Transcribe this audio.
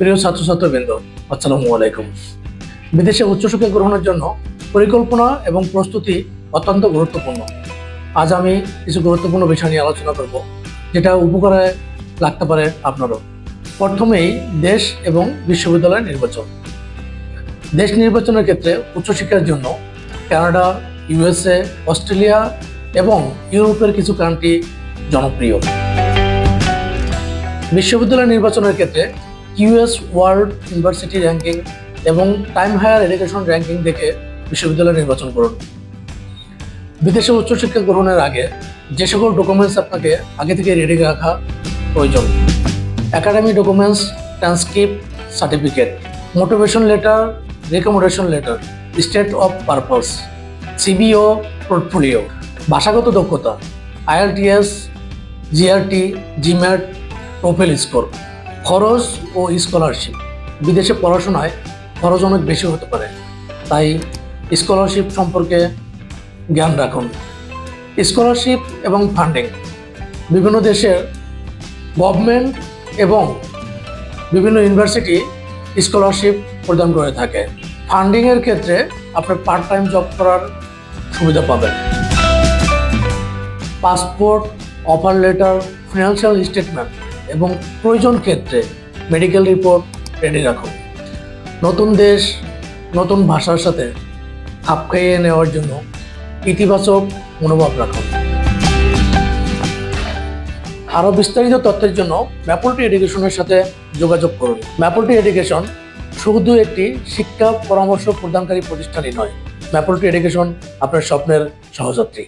প্রিয় ছাত্রছাত্রীবৃন্দ, আসসালামু আলাইকুম। বিদেশে উচ্চশিক্ষা গ্রহণের জন্য পরিকল্পনা এবং প্রস্তুতি অত্যন্ত গুরুত্বপূর্ণ। আজ আমি কিছু গুরুত্বপূর্ণ বিষয় নিয়ে আলোচনা করব, যেটা উপকারে লাগতে পারে আপনারও। প্রথমেই দেশ এবং বিশ্ববিদ্যালয় নির্বাচন। দেশ নির্বাচনের ক্ষেত্রে উচ্চশিক্ষার জন্য কানাডা, ইউএসএ, অস্ট্রেলিয়া এবং ইউরোপের কিছু কান্ট্রি জনপ্রিয়। বিশ্ববিদ্যালয় নির্বাচনের ক্ষেত্রে কিউএস ওয়ার্ল্ড ইউনিভার্সিটি র্যাঙ্কিং এবং টাইম হায়ার এডুকেশন র্যাঙ্কিং দেখে বিশ্ববিদ্যালয় নির্বাচন করুন। বিদেশে উচ্চশিক্ষা গ্রহণের আগে যে সকল ডকুমেন্টস আপনাকে আগে থেকে রেডি রাখা প্রয়োজন: academic documents, transcript, certificate, motivation letter, recommendation letter, state of purpose, CV ও পোর্টফোলিও। ভাষাগত দক্ষতা: IELTS, GRE, GMAT, TOEFL score. খরচ ও স্কলারশিপ: বিদেশে পড়াশোনায় খরচ অনেক বেশি হতে পারে, তাই স্কলারশিপ সম্পর্কে জ্ঞান রাখুন। স্কলারশিপ এবং ফান্ডিং: বিভিন্ন দেশের গভর্নমেন্ট এবং বিভিন্ন ইউনিভার্সিটি স্কলারশিপ প্রদান করে থাকে। ফান্ডিংয়ের ক্ষেত্রে আপনি পার্ট টাইম জব করার সুবিধা পাবেন। Passport, offer letter, financial statement এবং প্রয়োজন ক্ষেত্রে মেডিকেল রিপোর্ট রেডি রাখুন। নতুন দেশ, নতুন ভাষার সাথে খাপ খাইয়ে নেওয়ার জন্য ইতিবাচক মনোভাব রাখুন। আরও বিস্তারিত তথ্যের জন্য ম্যাপলটি এডুকেশনের সাথে যোগাযোগ করুন। ম্যাপলটি এডুকেশন শুধু একটি শিক্ষা পরামর্শ প্রদানকারী প্রতিষ্ঠানই নয়, ম্যাপলটি এডুকেশন আপনার স্বপ্নের সহযাত্রী।